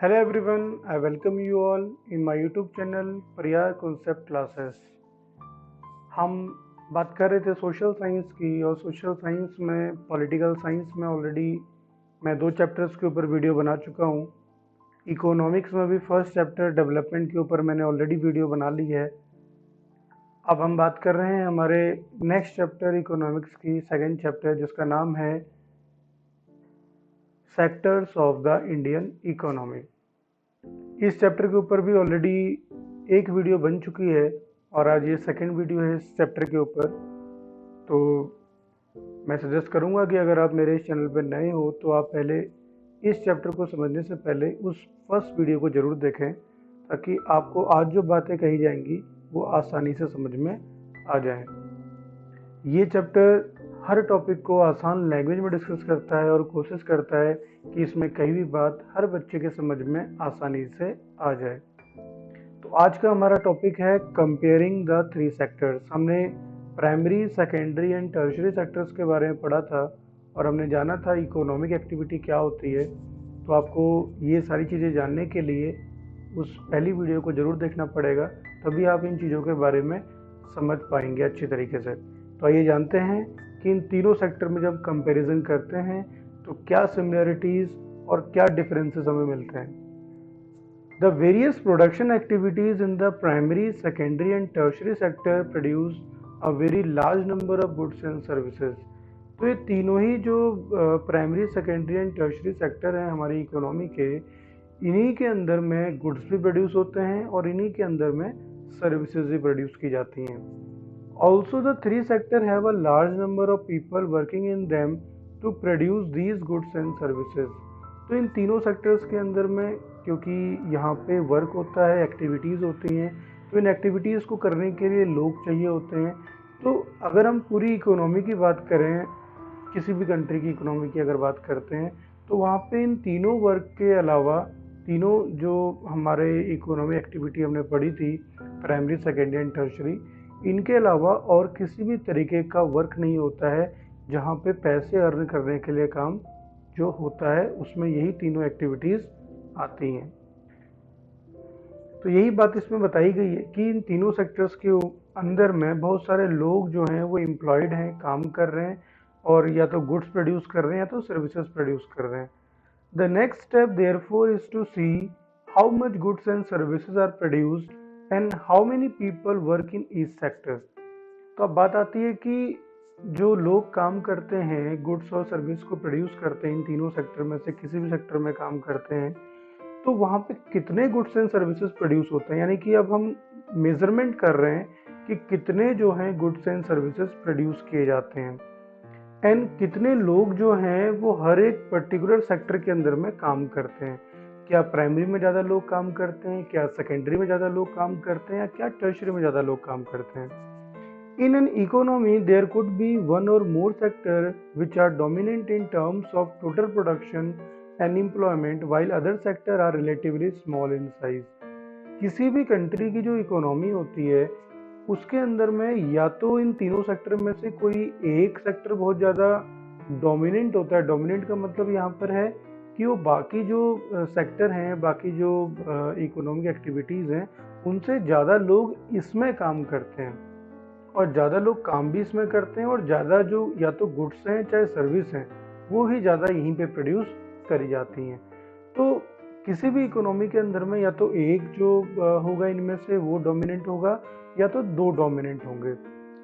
Hello everyone, I welcome you all in my YouTube channel Priyar Concept Classes। हम बात कर रहे थे सोशल साइंस की और सोशल साइंस में पॉलिटिकल साइंस में ऑलरेडी मैं 2 चैप्टर्स के ऊपर वीडियो बना चुका हूँ। इकोनॉमिक्स में भी फर्स्ट चैप्टर डेवलपमेंट के ऊपर मैंने ऑलरेडी वीडियो बना ली है। अब हम बात कर रहे हैं हमारे नेक्स्ट चैप्टर इकोनॉमिक्स की सेकंड चैप्टर जिसका नाम है sectors of the Indian economy. इस चैप्टर के ऊपर भी ऑलरेडी एक वीडियो बन चुकी है और आज ये सेकंड वीडियो है इस चैप्टर के ऊपर। तो मैं सजेस्ट करूंगा कि अगर आप मेरे इस चैनल पर नए हो तो आप पहले इस चैप्टर को समझने से पहले उस फर्स्ट वीडियो को ज़रूर देखें ताकि आपको आज जो बातें कही जाएंगी वो आसानी से समझ में आ जाएं। ये चैप्टर हर टॉपिक को आसान लैंग्वेज में डिस्कस करता है और कोशिश करता है कि इसमें कई भी बात हर बच्चे के समझ में आसानी से आ जाए। तो आज का हमारा टॉपिक है कंपेयरिंग द 3 सेक्टर्स। हमने primary, secondary and tertiary sectors के बारे में पढ़ा था और हमने जाना था इकोनॉमिक एक्टिविटी क्या होती है। तो आपको ये सारी चीज़ें जानने के लिए उस पहली वीडियो को ज़रूर देखना पड़ेगा, तभी आप इन चीज़ों के बारे में समझ पाएंगे अच्छी तरीके से। तो आइए जानते हैं कि इन तीनों सेक्टर में जब कंपैरिजन करते हैं तो क्या सिमिलरिटीज़ और क्या डिफरेंसेस हमें मिलते हैं। The various production activities in the primary, secondary and tertiary sector produce a very large number of goods and services. तो ये तीनों ही जो primary, secondary and tertiary sector हैं हमारी इकोनॉमी के, इन्हीं के अंदर में गुड्स भी प्रोड्यूस होते हैं और इन्हीं के अंदर में सर्विसेज भी प्रोड्यूस की जाती हैं। Also, the 3 sector have a large number of people working in them to produce these goods and services। तो इन तीनों सेक्टर्स के अंदर में क्योंकि यहाँ पे वर्क होता है, एक्टिविटीज़ होती हैं, तो इन एक्टिविटीज़ को करने के लिए लोग चाहिए होते हैं। तो अगर हम पूरी इकोनॉमी की बात करें, किसी भी कंट्री की इकोनॉमी की अगर बात करते हैं, तो वहाँ पे इन तीनों वर्क के अलावा तीनों जो हमारे इकोनॉमी एक्टिविटी हमने पढ़ी थी, प्राइमरी, सेकेंडरी एंड टर्शियरी, इनके अलावा और किसी भी तरीके का वर्क नहीं होता है जहाँ पे पैसे अर्न करने के लिए काम जो होता है उसमें यही तीनों एक्टिविटीज़ आती हैं। तो यही बात इसमें बताई गई है कि इन तीनों सेक्टर्स के अंदर में बहुत सारे लोग जो हैं वो एम्प्लॉयड हैं, काम कर रहे हैं और या तो गुड्स प्रोड्यूस कर रहे हैं या तो सर्विसेज प्रोड्यूस कर रहे हैं। The next step therefore is to see how much goods and services are produced and how many people work in each sector. तो अब बात आती है कि जो लोग काम करते हैं, गुड्स और सर्विस को प्रोड्यूस करते हैं, इन तीनों सेक्टर में से किसी भी सेक्टर में काम करते हैं, तो वहाँ पे कितने गुड्स एंड सर्विसेज प्रोड्यूस होते हैं। यानी कि अब हम मेजरमेंट कर रहे हैं कि कितने जो हैं गुड्स एंड सर्विसेज प्रोड्यूस किए जाते हैं एंड कितने लोग जो हैं वो हर एक पर्टिकुलर सेक्टर के अंदर में काम करते हैं। क्या प्राइमरी में ज़्यादा लोग काम करते हैं, क्या सेकेंडरी में ज़्यादा लोग काम करते हैं, या क्या टर्शियरी में ज़्यादा लोग काम करते हैं। In an economy, there could be one or more sectors which are dominant in terms of total production and employment, while other sectors are relatively small in size। किसी भी कंट्री की जो इकोनॉमी होती है उसके अंदर में या तो इन तीनों सेक्टर में से कोई एक सेक्टर बहुत ज़्यादा डोमिनेंट होता है। डोमिनेंट का मतलब यहाँ पर है कि वो बाकी जो सेक्टर हैं, बाकी जो इकोनॉमिक एक्टिविटीज़ हैं, उनसे ज़्यादा लोग इसमें काम करते हैं और ज़्यादा लोग काम भी इसमें करते हैं और ज़्यादा जो या तो गुड्स हैं चाहे सर्विस हैं वो ही ज़्यादा यहीं पे प्रोड्यूस करी जाती हैं। तो किसी भी इकोनॉमी के अंदर में या तो एक जो होगा इनमें से वो डोमिनेंट होगा या तो दो डोमिनेंट होंगे।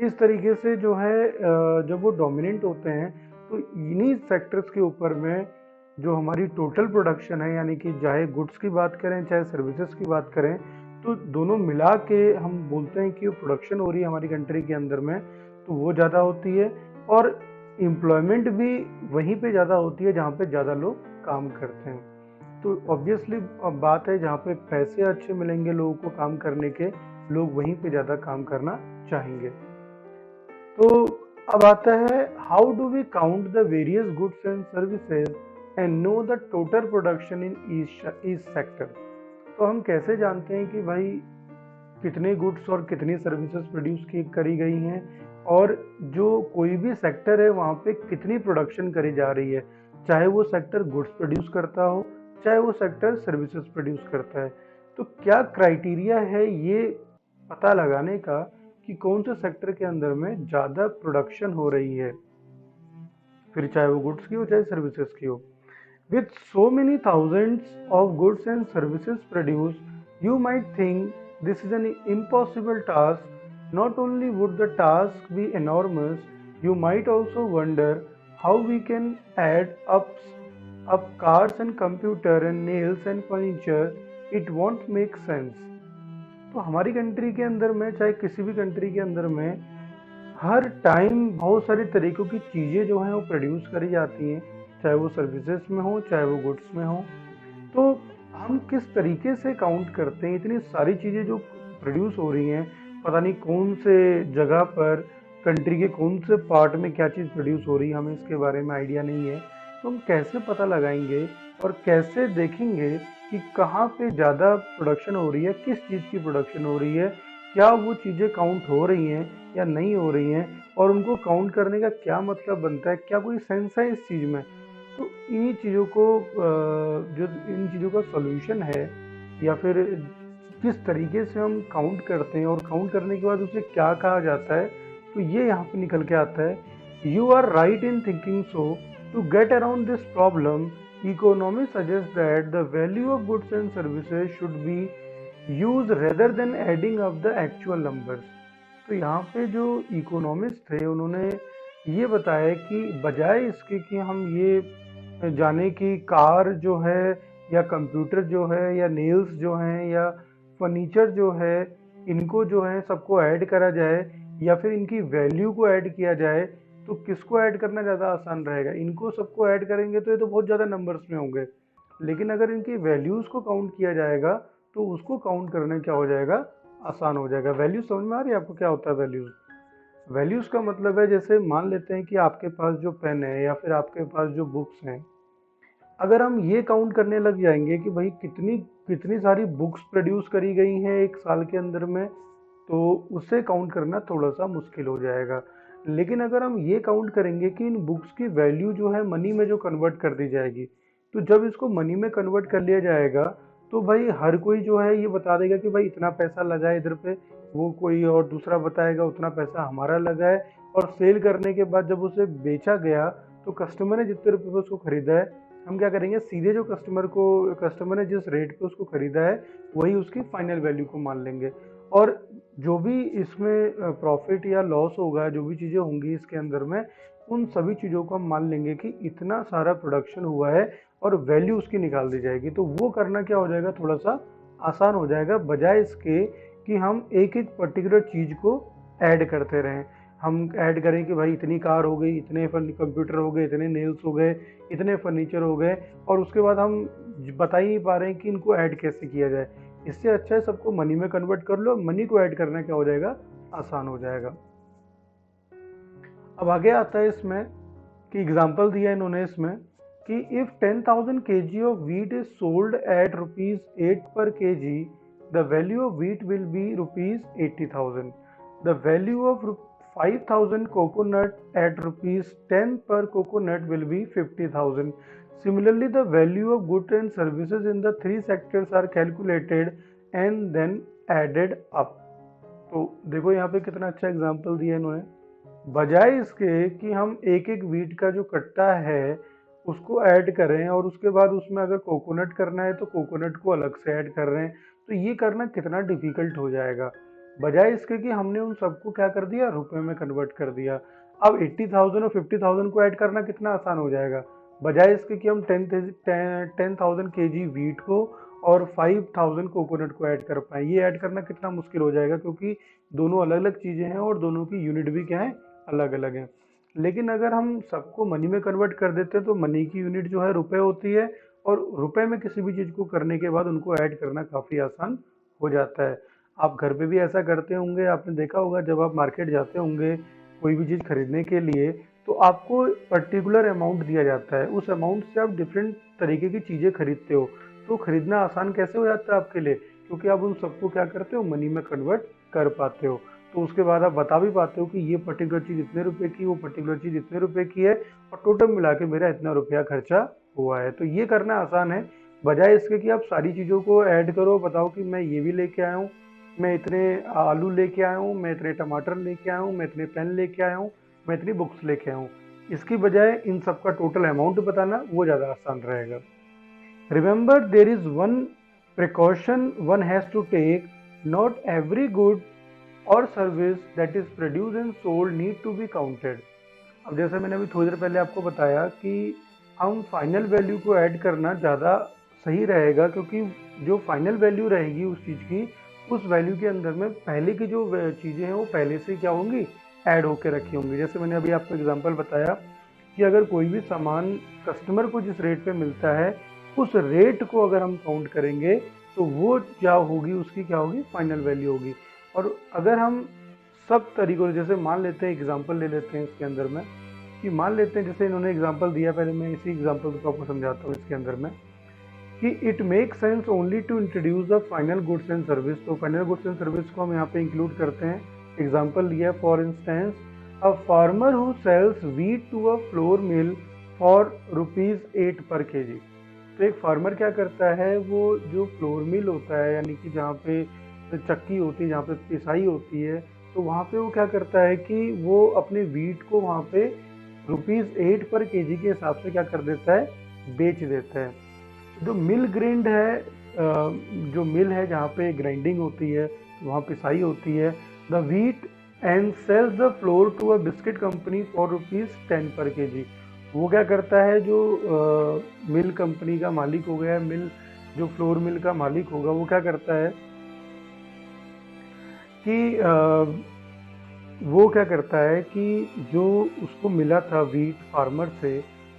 इस तरीके से जो है जब वो डोमिनेंट होते हैं तो इन्हीं सेक्टर्स के ऊपर में जो हमारी टोटल प्रोडक्शन है, यानी कि चाहे गुड्स की बात करें चाहे सर्विसेज की बात करें, तो दोनों मिला के हम बोलते हैं कि प्रोडक्शन हो रही है हमारी कंट्री के अंदर में, तो वो ज़्यादा होती है और एम्प्लॉयमेंट भी वहीं पे ज़्यादा होती है जहाँ पे ज़्यादा लोग काम करते हैं। तो ऑब्वियसली बात है जहाँ पे पैसे अच्छे मिलेंगे लोगों को काम करने के, लोग वहीं पे ज़्यादा काम करना चाहेंगे। तो अब आता है how do we count the various goods and services and know the total production in each sector. तो हम कैसे जानते हैं कि भाई कितने गुड्स और कितनी सर्विसेज प्रोड्यूस करी गई हैं और जो कोई भी सेक्टर है वहाँ पे कितनी प्रोडक्शन करी जा रही है। चाहे वो सेक्टर गुड्स प्रोड्यूस करता हो चाहे वो सेक्टर सर्विसेज प्रोड्यूस करता है। तो क्या क्राइटेरिया है ये पता लगाने का कि कौन से सेक्टर के अंदर में ज़्यादा प्रोडक्शन हो रही है, फिर चाहे वो गुड्स की हो चाहे सर्विसेज की हो। With so many thousands of goods and services produced, you might think this is an impossible task. Not only would the task be enormous, you might also wonder how we can add up cars and computer and nails and furniture. It won't make sense. तो हमारी country के अंदर में, चाहे किसी भी country के अंदर में, हर टाइम बहुत सारी तरीक़ों की चीज़ें जो हैं वो प्रोड्यूस करी जाती हैं, चाहे वो सर्विसेज में हो चाहे वो गुड्स में हो। तो हम किस तरीके से काउंट करते हैं इतनी सारी चीज़ें जो प्रोड्यूस हो रही हैं, पता नहीं कौन से जगह पर, कंट्री के कौन से पार्ट में क्या चीज़ प्रोड्यूस हो रही है, हमें इसके बारे में आइडिया नहीं है। तो हम कैसे पता लगाएंगे और कैसे देखेंगे कि कहाँ पे ज़्यादा प्रोडक्शन हो रही है, किस चीज़ की प्रोडक्शन हो रही है, क्या वो चीज़ें काउंट हो रही हैं या नहीं हो रही हैं, और उनको काउंट करने का क्या मतलब बनता है, क्या कोई सेंस है इस चीज़ में। तो इन चीज़ों को जो इन चीज़ों का सॉल्यूशन है, या फिर किस तरीके से हम काउंट करते हैं और काउंट करने के बाद उसे क्या कहा जाता है, तो ये यहाँ पे निकल के आता है। You are right in thinking so. To get around this problem, economy suggest that the value of goods and services should be use rather than adding up the actual numbers. तो यहाँ पे जो इकोनॉमिस्ट थे उन्होंने ये बताया कि बजाय इसके कि हम ये जाने कि कार जो है या कंप्यूटर जो है या नेल्स जो हैं या फर्नीचर जो है, इनको जो है सबको ऐड करा जाए या फिर इनकी वैल्यू को ऐड किया जाए, तो किसको ऐड करना ज़्यादा आसान रहेगा। इनको सबको ऐड करेंगे तो ये तो बहुत ज़्यादा नंबर्स में होंगे, लेकिन अगर इनकी वैल्यूज़ को काउंट किया जाएगा तो उसको काउंट करना क्या हो जाएगा, आसान हो जाएगा। वैल्यूज समझ में आ रही है आपको क्या होता है वैल्यूज? वैल्यूज का मतलब है, जैसे मान लेते हैं कि आपके पास जो पेन है या फिर आपके पास जो बुक्स हैं, अगर हम ये काउंट करने लग जाएंगे कि भाई कितनी कितनी सारी बुक्स प्रोड्यूस करी गई हैं एक साल के अंदर में, तो उसे काउंट करना थोड़ा सा मुश्किल हो जाएगा। लेकिन अगर हम ये काउंट करेंगे कि इन बुक्स की वैल्यू जो है मनी में जो कन्वर्ट कर दी जाएगी, तो जब इसको मनी में कन्वर्ट कर लिया जाएगा तो भाई हर कोई जो है ये बता देगा कि भाई इतना पैसा लगा है इधर पे, वो कोई और दूसरा बताएगा उतना पैसा हमारा लगा है, और सेल करने के बाद जब उसे बेचा गया तो कस्टमर ने जितने रुपए पे उसको खरीदा है, हम क्या करेंगे, सीधे जो कस्टमर ने जिस रेट पे उसको खरीदा है वही उसकी फाइनल वैल्यू को मान लेंगे। और जो भी इसमें प्रॉफिट या लॉस होगा, जो भी चीज़ें होंगी इसके अंदर में, उन सभी चीज़ों को हम मान लेंगे कि इतना सारा प्रोडक्शन हुआ है और वैल्यू उसकी निकाल दी जाएगी। तो वो करना क्या हो जाएगा, थोड़ा सा आसान हो जाएगा, बजाय इसके कि हम एक एक पर्टिकुलर चीज़ को ऐड करते रहें। हम ऐड करें कि भाई इतनी कार हो गई, इतने कंप्यूटर हो गए, इतने नेल्स हो गए, इतने फर्नीचर हो गए, और उसके बाद हम बता ही नहीं पा रहे हैं कि इनको ऐड कैसे किया जाए। इससे अच्छा है सबको मनी में कन्वर्ट कर लो, मनी को ऐड करना क्या हो जाएगा, आसान हो जाएगा। अब आगे आता है इसमें कि एग्जाम्पल दिया इन्होंने इसमें कि if 10,000 kg of wheat is sold at ₹8 per kg, the value of wheat will be ₹80,000. The value of 5,000 coconut at ₹10 per coconut will be 50,000. Similarly, the value of goods and services in the three sectors are calculated and then added up. तो देखो यहाँ पे कितना अच्छा example दिया इन्होंने। बजाय इसके कि हम एक एक वीट का जो कट्टा है उसको ऐड करें और उसके बाद उसमें अगर कोकोनट करना है तो कोकोनट को अलग से ऐड कर रहे हैं, तो ये करना कितना डिफिकल्ट हो जाएगा। बजाय इसके कि हमने उन सबको क्या कर दिया, रुपए में कन्वर्ट कर दिया। अब 80,000 और 50,000 को ऐड करना कितना आसान हो जाएगा। बजाय इसके कि हम 10,000 kg वीट को और 5,000 कोकोनट को ऐड कर पाए, ये ऐड करना कितना मुश्किल हो जाएगा, क्योंकि दोनों अलग अलग चीज़ें हैं और दोनों की यूनिट भी क्या है, अलग अलग है। लेकिन अगर हम सबको मनी में कन्वर्ट कर देते हैं तो मनी की यूनिट जो है रुपए होती है, और रुपए में किसी भी चीज़ को करने के बाद उनको ऐड करना काफ़ी आसान हो जाता है। आप घर पे भी ऐसा करते होंगे, आपने देखा होगा जब आप मार्केट जाते होंगे कोई भी चीज़ खरीदने के लिए, तो आपको पर्टिकुलर अमाउंट दिया जाता है, उस अमाउंट से आप डिफरेंट तरीके की चीज़ें खरीदते हो। तो खरीदना आसान कैसे हो जाता है आपके लिए, क्योंकि आप उन सबको क्या करते हो, मनी में कन्वर्ट कर पाते हो। तो उसके बाद आप बता भी पाते हो कि ये पर्टिकुलर चीज़ इतने रुपए की, वो पर्टिकुलर चीज़ इतने रुपए की है, और टोटल मिला के मेरा इतना रुपया खर्चा हुआ है। तो ये करना आसान है, बजाय इसके कि आप सारी चीज़ों को ऐड करो, बताओ कि मैं ये भी लेके आया हूँ, मैं इतने आलू लेके आया हूँ, मैं इतने टमाटर लेके आया हूँ, मैं इतने पेन लेके आया हूँ, मैं इतनी बुक्स लेके आया हूँ। इसकी बजाय इन सब का टोटल अमाउंट बताना वो ज़्यादा आसान रहेगा। Remember, there is one precaution one has to take. Not every good or service that is produced and sold need to be counted. अब जैसे मैंने अभी थोड़ी देर पहले आपको बताया कि हम फाइनल वैल्यू को ऐड करना ज़्यादा सही रहेगा, क्योंकि जो फाइनल वैल्यू रहेगी उस चीज़ की, उस वैल्यू के अंदर में पहले की जो चीज़ें हैं वो पहले से क्या होंगी, ऐड होकर रखी होंगी। जैसे मैंने अभी आपको एग्जांपल बताया कि अगर कोई भी सामान कस्टमर को जिस रेट पे मिलता है, उस रेट को अगर हम काउंट करेंगे तो वो क्या होगी, उसकी क्या होगी, फाइनल वैल्यू होगी। और अगर हम सब तरीकों से, जैसे मान लेते हैं, एग्जांपल ले लेते हैं इसके अंदर में, कि मान लेते हैं जैसे इन्होंने एग्जांपल दिया, पहले मैं इसी एग्जांपल को आपको समझाता हूँ इसके अंदर में, कि it make sense only to introduce the final goods and service. तो फाइनल गुड्स एंड सर्विस को हम यहाँ पे इंक्लूड करते हैं। एग्जांपल लिया, for instance a farmer who sells wheat to a flour mill for ₹8 per KG. तो एक फार्मर क्या करता है, वो जो फ्लोर मिल होता है, यानी कि जहाँ पे चक्की होती है, जहाँ पे पिसाई होती है, तो वहाँ पे वो क्या करता है कि वो अपने वीट को वहाँ पे ₹8 पर केजी के हिसाब से क्या कर देता है, बेच देता है। जो मिल ग्राइंड है, जो मिल है जहाँ पे ग्राइंडिंग होती है, वहाँ पिसाई होती है, the wheat and sells the flour to a biscuit company for ₹10 per KG. वो क्या करता है, जो मिल कंपनी का मालिक हो गया, मिल जो फ्लोर मिल का मालिक होगा, वो क्या करता है कि वो क्या करता है कि जो उसको मिला था वीट फार्मर से,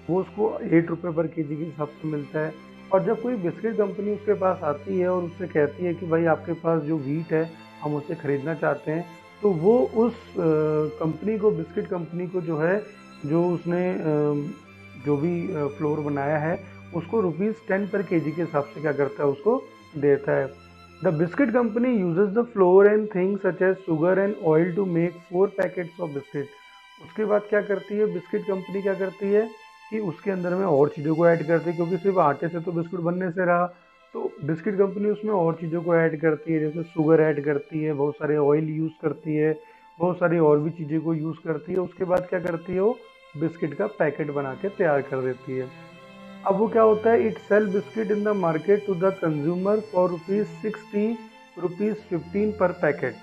वो उसको ₹8 पर केजी के हिसाब से मिलता है। और जब कोई बिस्किट कंपनी उसके पास आती है और उससे कहती है कि भाई आपके पास जो वीट है हम उसे खरीदना चाहते हैं, तो वो उस कंपनी को, बिस्किट कंपनी को जो है, जो उसने जो भी फ्लोर बनाया है, उसको ₹10 पर केजी के हिसाब से क्या करता है, उसको देता है। The biscuit company uses the flour and things such as sugar and oil to make 4 packets of biscuit. उसके बाद क्या करती है बिस्किट कंपनी, क्या करती है कि उसके अंदर में और चीज़ों को ऐड करती है, क्योंकि सिर्फ आटे से तो बिस्कुट बनने से रहा, तो बिस्किट कंपनी उसमें और चीज़ों को ऐड करती है, जैसे शुगर ऐड करती है, बहुत सारे ऑयल यूज़ करती है, बहुत सारी और भी चीज़ें को यूज़ करती है। उसके बाद क्या करती है, वो बिस्किट का पैकेट बना के तैयार कर देती है। अब वो क्या होता है, it sell biscuit in the market to the consumer for ₹60, ₹15 पर पैकेट।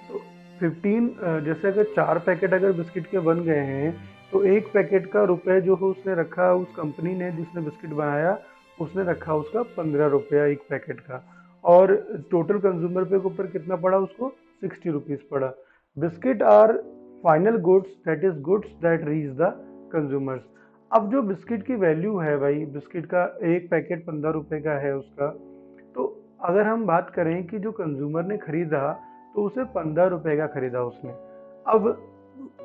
तो 15, जैसे अगर 4 पैकेट अगर बिस्किट के बन गए हैं, तो एक पैकेट का रुपए जो है उसने रखा, उस कंपनी ने जिसने बिस्किट बनाया, उसने रखा उसका ₹15 एक पैकेट का। और टोटल कंज्यूमर पे के ऊपर कितना पड़ा उसको, ₹60 पड़ा। Biscuit are final goods, that is goods that reach the consumers. अब जो बिस्किट की वैल्यू है भाई, बिस्किट का एक पैकेट ₹15 का है उसका, तो अगर हम बात करें कि जो कंज्यूमर ने खरीदा, तो उसे ₹15 का खरीदा उसने। अब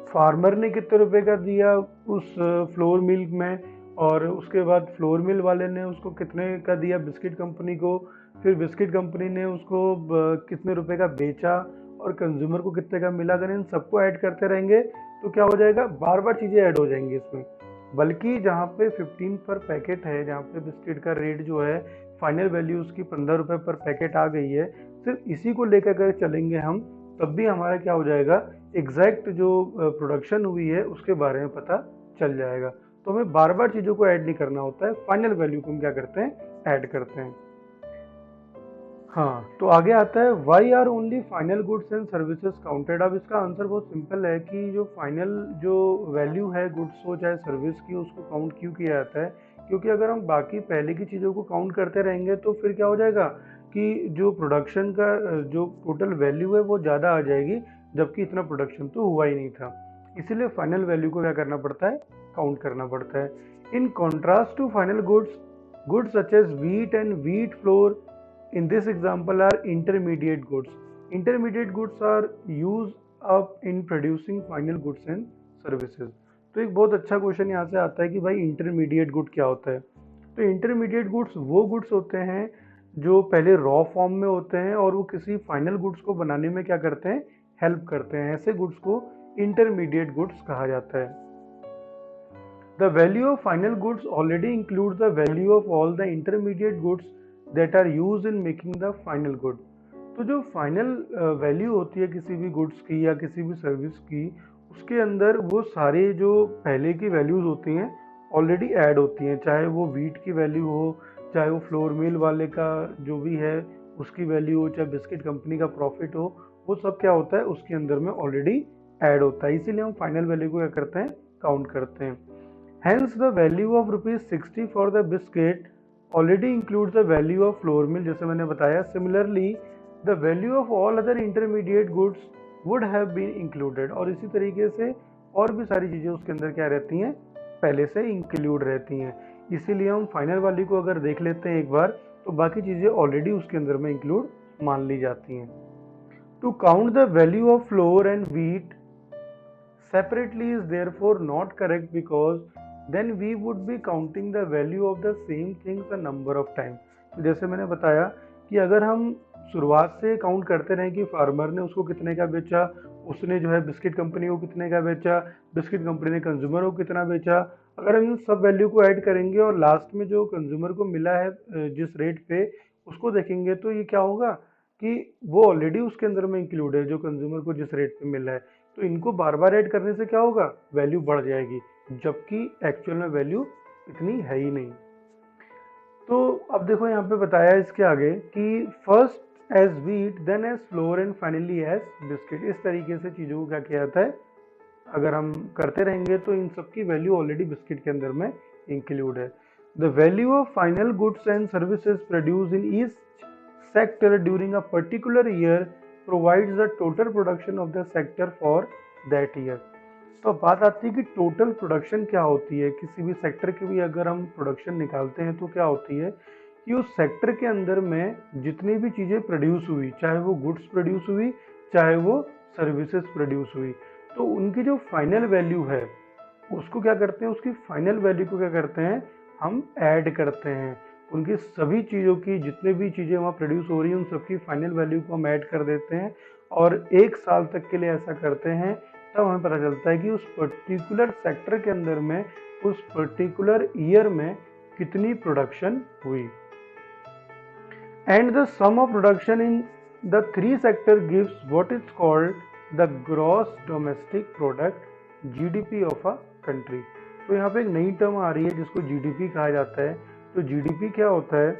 फार्मर ने कितने रुपए का दिया उस फ्लोर मिल में, और उसके बाद फ्लोर मिल वाले ने उसको कितने का दिया बिस्किट कंपनी को, फिर बिस्किट कंपनी ने उसको कितने रुपए का बेचा, और कंज्यूमर को कितने का मिला। अगर इन सबको ऐड करते रहेंगे तो क्या हो जाएगा, बार बार चीज़ें ऐड हो जाएंगी इसमें। बल्कि जहाँ पे 15 पर पैकेट है, जहाँ पे बिस्किट का रेट जो है, फाइनल वैल्यू उसकी ₹15 पर पैकेट आ गई है, सिर्फ इसी को लेकर अगर चलेंगे हम, तब भी हमारा क्या हो जाएगा, एग्जैक्ट जो प्रोडक्शन हुई है उसके बारे में पता चल जाएगा। तो हमें बार बार चीज़ों को ऐड नहीं करना होता है, फाइनल वैल्यू को हम क्या करते हैं, ऐड करते हैं। हाँ, तो आगे आता है, why are only final goods and services counted. अब इसका आंसर बहुत सिंपल है कि जो फाइनल जो वैल्यू है गुड्स हो चाहे सर्विस की, उसको काउंट क्यों किया जाता है, क्योंकि अगर हम बाकी पहले की चीज़ों को काउंट करते रहेंगे तो फिर क्या हो जाएगा कि जो प्रोडक्शन का जो टोटल वैल्यू है वो ज़्यादा आ जाएगी, जबकि इतना प्रोडक्शन तो हुआ ही नहीं था। इसीलिए फाइनल वैल्यू को क्या करना पड़ता है, काउंट करना पड़ता है। In contrast to final goods, goods such as wheat and wheat flour in this example are intermediate goods. Intermediate goods are used up in producing final goods and services. तो एक बहुत अच्छा क्वेश्चन यहाँ से आता है कि भाई इंटरमीडिएट गुड क्या होता है। तो इंटरमीडिएट गुड्स वो गुड्स होते हैं जो पहले रॉ फॉर्म में होते हैं और वो किसी फाइनल गुड्स को बनाने में क्या करते हैं, हेल्प करते हैं। ऐसे गुड्स को इंटरमीडिएट गुड्स कहा जाता है। The value of final goods already includes the value of all the intermediate goods that are used in making the final good. तो जो फाइनल वैल्यू होती है किसी भी गुड्स की या किसी भी सर्विस की, उसके अंदर वो सारे जो पहले की वैल्यूज़ होती हैं ऑलरेडी ऐड होती हैं, चाहे वो वीट की वैल्यू हो, चाहे वो फ्लोर मिल वाले का जो भी है उसकी वैल्यू हो, चाहे बिस्किट कंपनी का प्रॉफिट हो, वो सब क्या होता है उसके अंदर में ऑलरेडी ऐड होता है। इसीलिए हम फाइनल वैल्यू को क्या करते हैं, काउंट करते हैं। Hence, the value of ₹60 for the biscuit already includes the value of flour mill, जैसे मैंने बताया। Similarly, the value of all other intermediate goods would have been included, और इसी तरीके से और भी सारी चीज़ें उसके अंदर क्या रहती हैं, पहले से इंक्लूड रहती हैं। इसीलिए हम फाइनल वाली को अगर देख लेते हैं एक बार, तो बाकी चीज़ें ऑलरेडी उसके अंदर में इंक्लूड मान ली जाती हैं। To count the value of flour and wheat separately is therefore not correct, because then we would be counting the value of the same things a number of times. तो जैसे मैंने बताया कि अगर हम शुरुआत से काउंट करते रहें कि फार्मर ने उसको कितने का बेचा, उसने जो है बिस्किट कंपनी को कितने का बेचा, बिस्किट कंपनी ने कंज्यूमर को कितना बेचा, अगर हम इन सब वैल्यू को ऐड करेंगे और लास्ट में जो कंज्यूमर को मिला है जिस रेट पे उसको देखेंगे, तो ये क्या होगा कि वो ऑलरेडी उसके अंदर में इंक्लूड है जो कंज्यूमर को जिस रेट पे मिला है। तो इनको बार बार ऐड करने से क्या होगा, वैल्यू बढ़ जाएगी, जबकि एक्चुअल में वैल्यू इतनी है ही नहीं। तो अब देखो यहाँ पे बताया इसके आगे कि first as wheat, then as flour and finally as biscuit. इस तरीके से चीज़ों को क्या किया जाता है, अगर हम करते रहेंगे तो इन सब की वैल्यू ऑलरेडी बिस्किट के अंदर में इंक्लूड है। The value of final goods and services produce in each sector during a particular year provides the total production of the sector for that year। तो बात आती है कि टोटल प्रोडक्शन क्या होती है। किसी भी सेक्टर की भी अगर हम प्रोडक्शन निकालते हैं तो क्या होती है कि उस सेक्टर के अंदर में जितनी भी चीज़ें प्रोड्यूस हुई, चाहे वो गुड्स प्रोड्यूस हुई, चाहे वो सर्विसेज प्रोड्यूस हुई, तो उनकी जो फाइनल वैल्यू है उसको क्या करते हैं, उसकी फाइनल वैल्यू को क्या करते हैं, हम ऐड करते हैं। उनकी सभी चीज़ों की जितने भी चीज़ें वहाँ प्रोड्यूस हो रही हैं उन सबकी फाइनल वैल्यू को हम ऐड कर देते हैं और एक साल तक के लिए ऐसा करते हैं। तब हमें पता चलता है कि उस पर्टिकुलर सेक्टर के अंदर में उस पर्टिकुलर ईयर में कितनी प्रोडक्शन हुई। And the sum of production in the three sector gives what is called the gross domestic product, GDP of a country. तो यहाँ पे एक नई टर्म आ रही है जिसको जीडीपी कहा जाता है। तो जीडीपी क्या होता है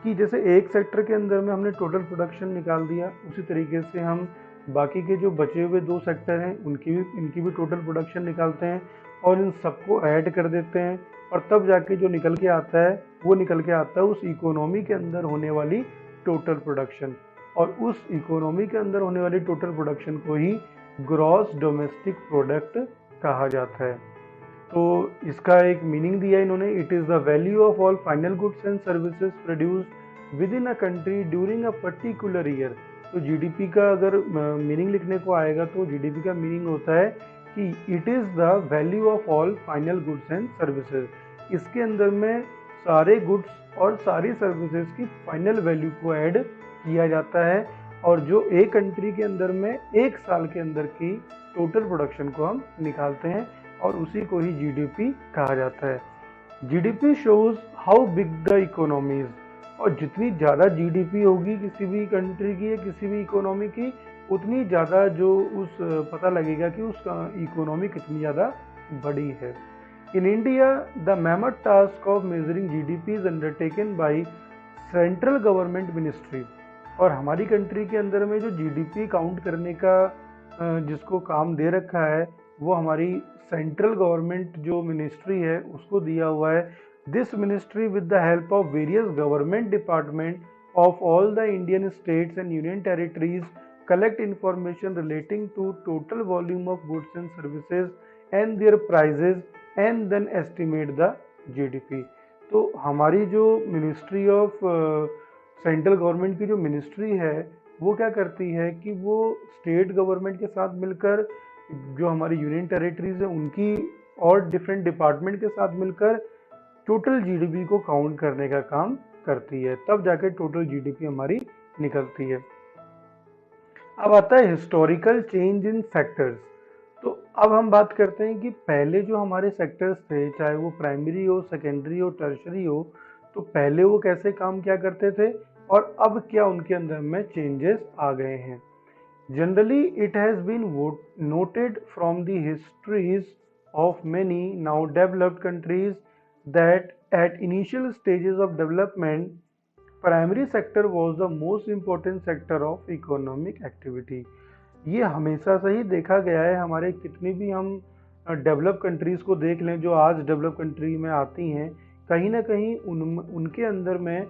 कि जैसे एक सेक्टर के अंदर में हमने टोटल प्रोडक्शन निकाल दिया, उसी तरीके से हम बाकी के जो बचे हुए दो सेक्टर हैं इनकी भी टोटल प्रोडक्शन निकालते हैं और इन सबको ऐड कर देते हैं, और तब जाके जो निकल के आता है वो निकल के आता है उस इकोनॉमी के अंदर होने वाली टोटल प्रोडक्शन, और उस इकोनॉमी के अंदर होने वाली टोटल प्रोडक्शन को ही ग्रॉस डोमेस्टिक प्रोडक्ट कहा जाता है। तो इसका एक मीनिंग दिया इन्होंने, it is the value of all final goods and services produced with in a country during a particular year. तो जीडीपी का अगर मीनिंग लिखने को आएगा तो जीडीपी का मीनिंग होता है कि it is the value of all final goods and services. इसके अंदर में सारे गुड्स और सारी सर्विसेज की फाइनल वैल्यू को ऐड किया जाता है, और जो एक कंट्री के अंदर में एक साल के अंदर की टोटल प्रोडक्शन को हम निकालते हैं और उसी को ही जीडीपी कहा जाता है। GDP shows how big the economy is, और जितनी ज़्यादा जीडीपी होगी किसी भी कंट्री की या किसी भी इकोनॉमी की, उतनी ज़्यादा जो उस पता लगेगा कि उसका इकोनॉमी कितनी ज़्यादा बड़ी है। In India the mammoth task of measuring GDP is undertaken by central government ministry. और हमारी कंट्री के अंदर में जो जीडीपी काउंट करने का जिसको काम दे रखा है वो हमारी सेंट्रल गवर्नमेंट जो मिनिस्ट्री है उसको दिया हुआ है। This ministry with the help of various government department of all the Indian states and union territories collect information relating to total volume of goods and services and their prices and then estimate the GDP। तो हमारी जो ministry of central government की जो ministry है वो क्या करती है कि वो स्टेट गवर्नमेंट के साथ मिलकर, जो हमारी यूनियन टेरिटरीज है उनकी और डिफरेंट डिपार्टमेंट के साथ मिलकर टोटल जीडीपी को काउंट करने का काम करती है, तब जाकर टोटल जीडीपी हमारी निकलती है। अब आता है हिस्टोरिकल चेंज इन सेक्टर्स। तो अब हम बात करते हैं कि पहले जो हमारे सेक्टर्स थे, चाहे वो प्राइमरी हो, सेकेंडरी हो, टर्शरी हो, तो पहले वो कैसे काम किया करते थे और अब क्या उनके अंदर में चेंजेस आ गए हैं। Generally it has been noted from the histories of many now developed countries that at initial stages of development, primary sector was the most important sector of economic activity। ये हमेशा से ही देखा गया है। हमारे कितनी भी हम डेवलप कंट्रीज़ को देख लें जो आज डेवलप कंट्री में आती हैं, कहीं ना कहीं उनके अंदर में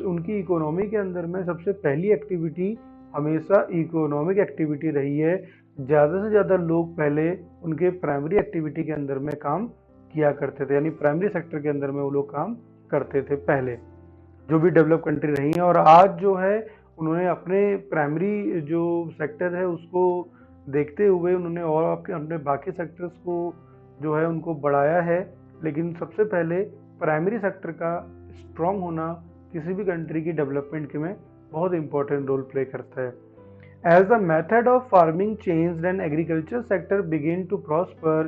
उनकी इकोनॉमी के अंदर में सबसे पहली एक्टिविटी हमेशा इकोनॉमिक एक्टिविटी रही है। ज़्यादा से ज़्यादा लोग पहले उनके प्राइमरी एक्टिविटी के अंदर में काम किया करते थे, यानी प्राइमरी सेक्टर के अंदर में वो लोग काम करते थे पहले, जो भी डेवलप कंट्री रही हैं। और आज जो है उन्होंने अपने प्राइमरी जो सेक्टर है उसको देखते हुए उन्होंने और अपने बाकी सेक्टर्स को जो है उनको बढ़ाया है। लेकिन सबसे पहले प्राइमरी सेक्टर का स्ट्रॉन्ग होना किसी भी कंट्री की डेवलपमेंट के में बहुत इंपॉर्टेंट रोल प्ले करता है। As the method of farming changed and agriculture sector began to prosper,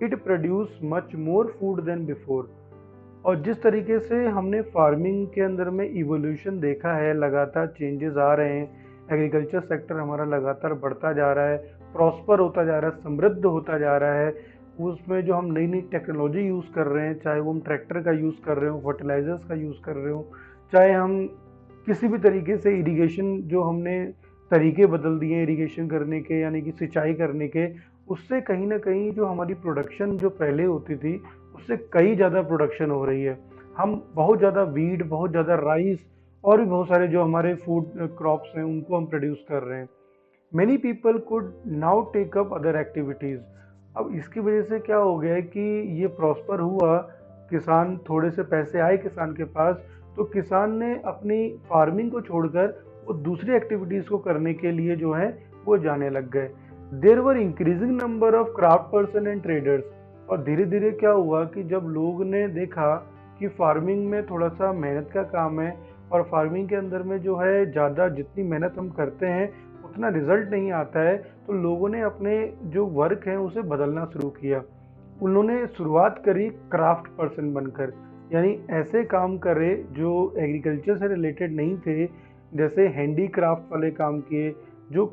it produced much more food than before। और जिस तरीके से हमने फार्मिंग के अंदर में इवोल्यूशन देखा है, लगातार चेंजेस आ रहे हैं, एग्रीकल्चर सेक्टर हमारा लगातार बढ़ता जा रहा है, प्रॉस्पर होता जा रहा है, समृद्ध होता जा रहा है। उसमें जो हम नई नई टेक्नोलॉजी यूज़ कर रहे हैं, चाहे वो हम ट्रैक्टर का यूज़ कर रहे हो, फर्टिलाइजर्स का यूज़ कर रहे हो, चाहे हम किसी भी तरीके से इरिगेशन जो हमने तरीके बदल दिए इरिगेशन करने के, यानी कि सिंचाई करने के, उससे कहीं ना कहीं जो हमारी प्रोडक्शन जो पहले होती थी उससे कई ज़्यादा प्रोडक्शन हो रही है। हम बहुत ज़्यादा वीट, बहुत ज़्यादा राइस और भी बहुत सारे जो हमारे फूड क्रॉप्स हैं उनको हम प्रोड्यूस कर रहे हैं। Many people could now take up other activities. अब इसकी वजह से क्या हो गया है कि ये प्रॉस्पर हुआ, किसान थोड़े से पैसे आए किसान के पास, तो किसान ने अपनी फार्मिंग को छोड़कर वो दूसरी एक्टिविटीज़ को करने के लिए जो है वो जाने लग गए। There were increasing number of craft person and traders. और धीरे धीरे क्या हुआ कि जब लोग ने देखा कि फार्मिंग में थोड़ा सा मेहनत का काम है और फार्मिंग के अंदर में जो है ज़्यादा जितनी मेहनत हम करते हैं उतना रिजल्ट नहीं आता है, तो लोगों ने अपने जो वर्क है उसे बदलना शुरू किया। उन्होंने शुरुआत करी क्राफ्ट पर्सन बनकर, यानी ऐसे काम करे जो एग्रीकल्चर से रिलेटेड नहीं थे, जैसे हैंडीक्राफ्ट वाले काम किए, जो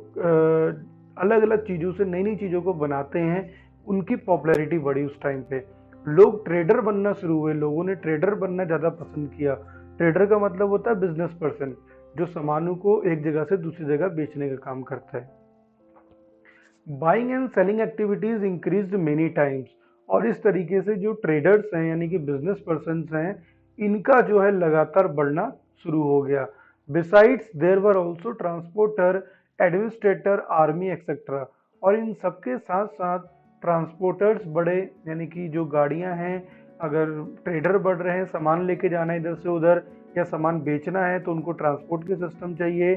अलग अलग चीज़ों से नई नई चीज़ों को बनाते हैं। उनकी पॉपुलैरिटी बढ़ी उस टाइम पे। लोग ट्रेडर बनना शुरू हुए, लोगों ने ट्रेडर बनना ज़्यादा पसंद किया। ट्रेडर का मतलब होता है बिजनेस पर्सन, जो सामानों को एक जगह से दूसरी जगह बेचने का काम करता है। Buying and selling activities increased many times. और इस तरीके से जो ट्रेडर्स हैं यानी कि बिजनेस पर्सनस हैं, इनका जो है लगातार बढ़ना शुरू हो गया। Besides there were also transporter, administrator, army etcetera. और इन सबके साथ साथ ट्रांसपोर्टर्स बढ़े, यानी कि जो गाड़ियां हैं, अगर ट्रेडर बढ़ रहे हैं, सामान लेके जाना है इधर से उधर या सामान बेचना है तो उनको ट्रांसपोर्ट के सिस्टम चाहिए।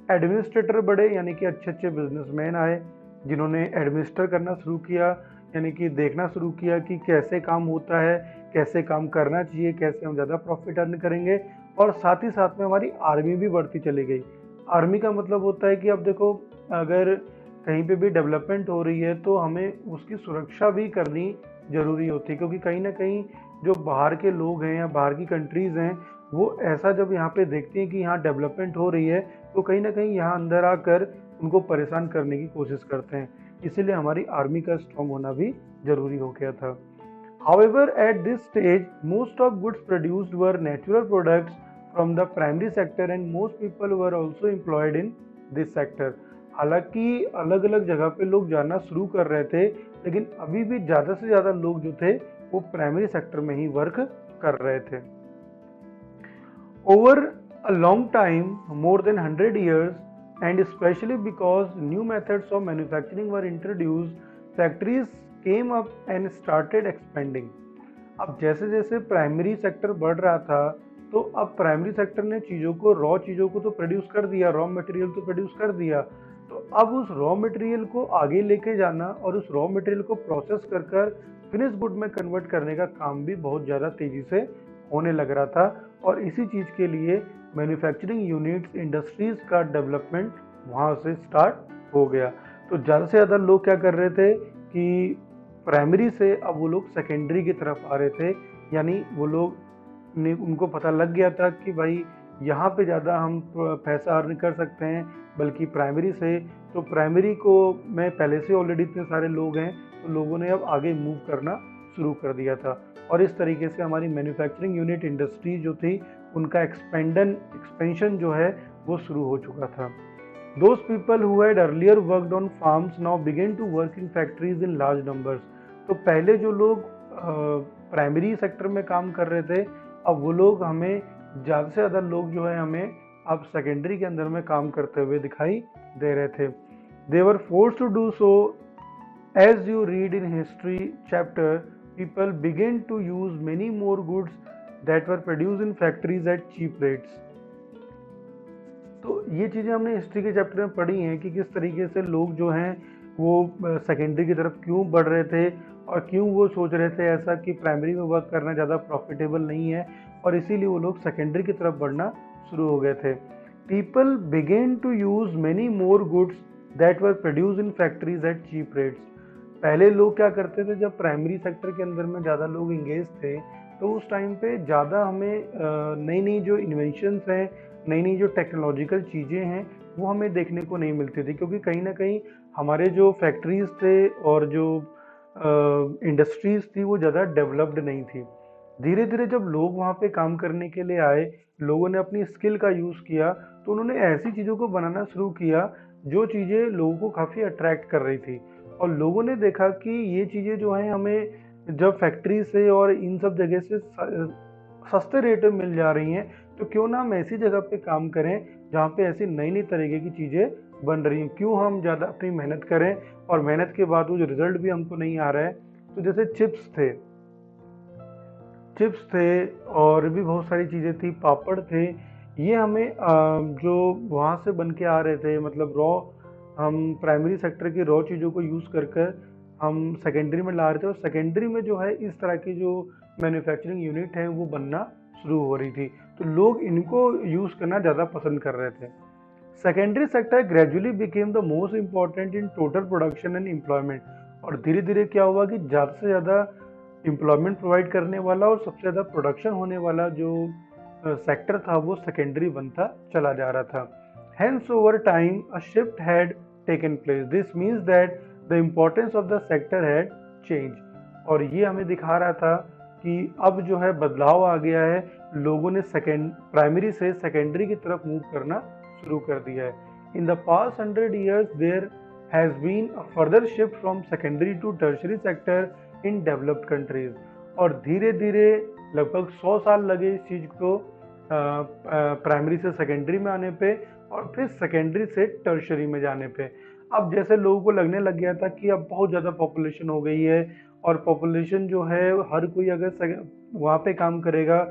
एडमिनिस्ट्रेटर बढ़े, यानी कि अच्छे अच्छे बिजनेसमैन आए जिन्होंने एडमिनिस्टर करना शुरू किया, यानी कि देखना शुरू किया कि कैसे काम होता है, कैसे काम करना चाहिए, कैसे हम ज़्यादा प्रॉफिट अर्न करेंगे। और साथ ही साथ में हमारी आर्मी भी बढ़ती चली गई। आर्मी का मतलब होता है कि अब देखो, अगर कहीं पे भी डेवलपमेंट हो रही है तो हमें उसकी सुरक्षा भी करनी ज़रूरी होती है, क्योंकि कहीं ना कहीं जो बाहर के लोग हैं या बाहर की कंट्रीज़ हैं, वो ऐसा जब यहाँ पे देखते हैं कि यहाँ डेवलपमेंट हो रही है तो कहीं ना कहीं यहाँ अंदर आकर उनको परेशान करने की कोशिश करते हैं। इसीलिए हमारी आर्मी का स्ट्रॉन्ग होना भी ज़रूरी हो गया था। However, at this stage, most of goods produced were natural products from the primary sector and most people were also employed in this sector। हालांकि अलग अलग जगह पे लोग जाना शुरू कर रहे थे, लेकिन अभी भी ज़्यादा से ज़्यादा लोग जो थे वो प्राइमरी सेक्टर में ही वर्क कर रहे थे। Over a long time, more than 100 years, and especially because new methods of manufacturing were introduced, factories came up and started expanding। अब जैसे जैसे प्राइमरी सेक्टर बढ़ रहा था तो अब प्राइमरी सेक्टर ने चीज़ों को, रॉ चीज़ों को तो प्रोड्यूस कर दिया, रॉ मटेरियल तो प्रोड्यूस कर दिया, तो अब उस रॉ मटेरियल को आगे लेके जाना और उस रॉ मटेरियल को प्रोसेस कर कर फिनिश गुड में कन्वर्ट करने का काम भी बहुत ज़्यादा तेज़ी से होने लग रहा था। और इसी चीज़ के लिए मैन्युफैक्चरिंग यूनिट्स, इंडस्ट्रीज़ का डेवलपमेंट वहाँ से स्टार्ट हो गया। तो ज़्यादा से ज़्यादा लोग क्या कर रहे थे कि प्राइमरी से अब वो लोग सेकेंडरी की तरफ आ रहे थे, यानी वो लोग ने उनको पता लग गया था कि भाई यहाँ पे ज़्यादा हम पैसा अर्न कर सकते हैं बल्कि प्राइमरी से। तो प्राइमरी को मैं पहले से ऑलरेडी इतने सारे लोग हैं, तो लोगों ने अब आगे मूव करना शुरू कर दिया था, और इस तरीके से हमारी मैन्युफैक्चरिंग यूनिट इंडस्ट्री जो थी उनका एक्सपेंशन जो है वो शुरू हो चुका था। Those people who had earlier worked on farms now began to work in factories in large numbers. तो पहले जो लोग प्राइमरी सेक्टर में काम कर रहे थे, अब वो लोग हमें ज़्यादा से ज़्यादा लोग जो है हमें अब सेकेंडरी के अंदर में काम करते हुए दिखाई दे रहे थे। They were forced to do so. As you read in history chapter, people began to use many more goods that were produced in factories at cheap rates. तो ये चीज़ें हमने हिस्ट्री के चैप्टर में पढ़ी हैं कि किस तरीके से लोग जो हैं वो सेकेंडरी की तरफ क्यों बढ़ रहे थे और क्यों वो सोच रहे थे ऐसा कि प्राइमरी में वर्क करना ज़्यादा प्रॉफिटेबल नहीं है, और इसीलिए वो लोग सेकेंडरी की तरफ बढ़ना शुरू हो गए थे। People began to use many more goods that were produce in factories at cheap rates. पहले लोग क्या करते थे, जब प्राइमरी सेक्टर के अंदर में ज़्यादा लोग इंगेज थे तो उस टाइम पे ज़्यादा हमें नई नई जो इन्वेंशंस हैं, नई नई जो टेक्नोलॉजिकल चीज़ें हैं वो हमें देखने को नहीं मिलती थी, क्योंकि कहीं ना कहीं हमारे जो फैक्ट्रीज थे और जो इंडस्ट्रीज थी वो ज़्यादा डेवलप्ड नहीं थी। धीरे धीरे जब लोग वहाँ पे काम करने के लिए आए, लोगों ने अपनी स्किल का यूज़ किया, तो उन्होंने ऐसी चीज़ों को बनाना शुरू किया जो चीज़ें लोगों को काफ़ी अट्रैक्ट कर रही थी, और लोगों ने देखा कि ये चीज़ें जो हैं हमें जब फैक्ट्री से और इन सब जगह से सस्ते रेट में मिल जा रही हैं, तो क्यों ना हम ऐसी जगह पे काम करें जहाँ पे ऐसी नई नई तरीके की चीज़ें बन रही हैं। क्यों हम ज़्यादा अपनी मेहनत करें और मेहनत के बाद वो जो रिजल्ट भी हमको नहीं आ रहा है। तो जैसे चिप्स थे और भी बहुत सारी चीज़ें थी, पापड़ थे, ये हमें जो वहाँ से बन के आ रहे थे, मतलब रॉ, हम प्राइमरी सेक्टर की रॉ चीज़ों को यूज़ कर हम सेकेंडरी में ला रहे थे, और सेकेंडरी में जो है इस तरह की जो मैन्युफैक्चरिंग यूनिट है वो बनना शुरू हो रही थी, तो लोग इनको यूज़ करना ज़्यादा पसंद कर रहे थे। Secondary sector gradually became the most important in total production and employment, और धीरे धीरे क्या हुआ कि ज़्यादा से ज़्यादा एम्प्लॉयमेंट प्रोवाइड करने वाला और सबसे ज़्यादा प्रोडक्शन होने वाला जो सेक्टर था वो सेकेंडरी बनता चला जा रहा था। Hence over time a shift had taken place. This means that the importance of the sector had changed. और ये हमें दिखा रहा था कि अब जो है बदलाव आ गया है, लोगों ने प्राइमरी से सेकेंडरी की तरफ मूव करना शुरू कर दिया है। In the past 100 years there has been a further shift from secondary to tertiary sector in developed countries. और धीरे धीरे लगभग 100 साल लगे इस चीज़ को प्राइमरी से सेकेंडरी में आने पे, और फिर सेकेंडरी से टर्शरी में जाने पे। अब जैसे लोगों को लगने लग गया था कि अब बहुत ज़्यादा पॉपुलेशन हो गई है, और पॉपुलेशन जो है हर कोई अगर वहाँ पे काम करेगा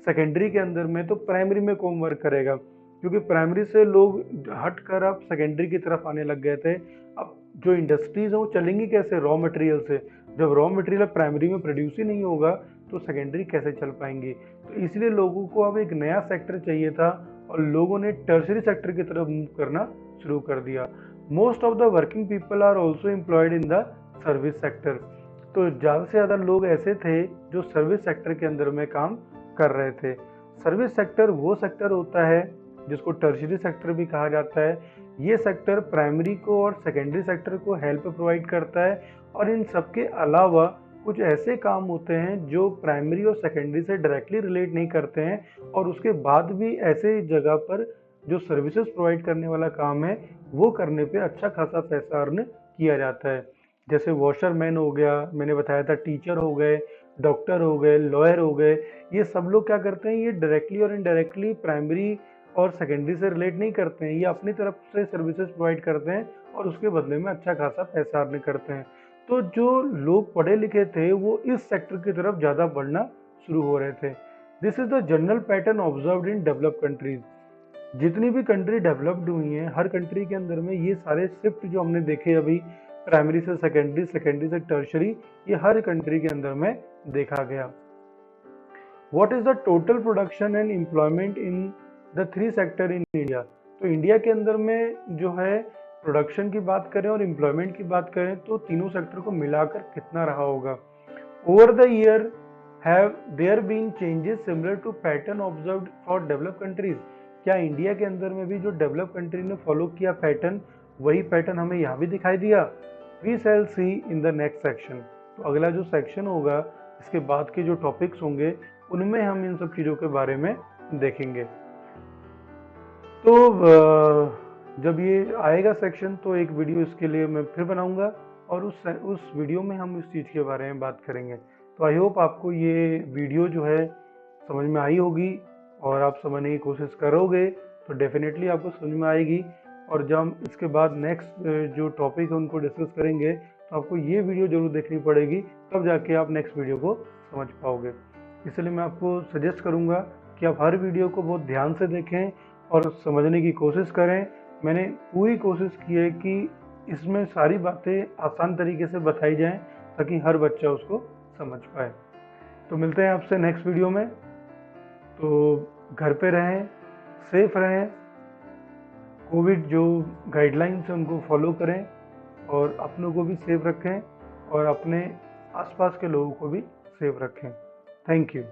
सेकेंडरी के अंदर में, तो प्राइमरी में कौन वर्क करेगा, क्योंकि प्राइमरी से लोग हट कर अब सेकेंडरी की तरफ आने लग गए थे। अब जो इंडस्ट्रीज हैं वो चलेंगी कैसे, रॉ मटेरियल से। जब रॉ मटेरियल प्राइमरी में प्रोड्यूस ही नहीं होगा तो सेकेंडरी कैसे चल पाएंगी। तो इसलिए लोगों को अब एक नया सेक्टर चाहिए था, और लोगों ने टर्शरी सेक्टर की तरफ मूव करना शुरू कर दिया। Most of the working people are also employed in the service sector. तो ज़्यादा से ज़्यादा लोग ऐसे थे जो सर्विस सेक्टर के अंदर में काम कर रहे थे। सर्विस सेक्टर वो सेक्टर होता है जिसको टर्शरी सेक्टर भी कहा जाता है। ये सेक्टर प्राइमरी को और सेकेंडरी सेक्टर को हेल्प प्रोवाइड करता है, और इन सब के अलावा कुछ ऐसे काम होते हैं जो प्राइमरी और सेकेंडरी से डायरेक्टली रिलेट नहीं करते हैं, और उसके बाद भी ऐसे जगह पर जो सर्विसेज प्रोवाइड करने वाला काम है वो करने पे अच्छा खासा पैसा अर्न किया जाता है। जैसे वॉशरमैन हो गया, मैंने बताया था, टीचर हो गए, डॉक्टर हो गए, लॉयर हो गए, ये सब लोग क्या करते हैं, ये डायरेक्टली और इनडायरेक्टली प्राइमरी और सेकेंडरी से रिलेट नहीं करते हैं, ये अपनी तरफ से सर्विसेज प्रोवाइड करते हैं और उसके बदले में अच्छा खासा पैसा अर्न करते हैं। तो जो लोग पढ़े लिखे थे वो इस सेक्टर की तरफ ज़्यादा बढ़ना शुरू हो रहे थे। This is the general pattern observed in developed countries. जितनी भी कंट्री डेवलप्ड हुई हैं, हर कंट्री के अंदर में ये सारे शिफ्ट जो हमने देखे अभी, प्राइमरी से सेकेंडरी, सेकेंडरी से टर्शरी, ये हर कंट्री के अंदर में देखा गया। What is the total production and employment in the three sector in India. तो इंडिया के अंदर में जो है प्रोडक्शन की बात करें और एम्प्लॉयमेंट की बात करें तो तीनों सेक्टर को मिलाकर कितना रहा होगा। Over the year have there been changes similar to pattern observed for developed countries. क्या इंडिया के अंदर में भी जो डेवलप कंट्री ने फॉलो किया पैटर्न, वही पैटर्न हमें यहाँ भी दिखाई दिया। We shall see in the next section. तो अगला जो सेक्शन होगा, इसके बाद के जो टॉपिक्स होंगे, उनमें हम इन सब चीज़ों के बारे में देखेंगे। तो जब ये आएगा सेक्शन तो एक वीडियो इसके लिए मैं फिर बनाऊंगा और उस वीडियो में हम इस चीज़ के बारे में बात करेंगे। तो आई होप आपको ये वीडियो जो है समझ में आई होगी और आप समझने की कोशिश करोगे तो डेफिनेटली आपको समझ में आएगी। और जब हम इसके बाद नेक्स्ट जो टॉपिक है उनको डिस्कस करेंगे तो आपको ये वीडियो जरूर देखनी पड़ेगी, तब जाके आप नेक्स्ट वीडियो को समझ पाओगे। इसलिए मैं आपको सजेस्ट करूँगा कि आप हर वीडियो को बहुत ध्यान से देखें और समझने की कोशिश करें। मैंने पूरी कोशिश की है कि इसमें सारी बातें आसान तरीके से बताई जाएं ताकि हर बच्चा उसको समझ पाए। तो मिलते हैं आपसे नेक्स्ट वीडियो में। तो घर पे रहें, सेफ रहें, कोविड जो गाइडलाइंस है उनको फॉलो करें और अपनों को भी सेफ रखें और अपने आसपास के लोगों को भी सेफ रखें। Thank you.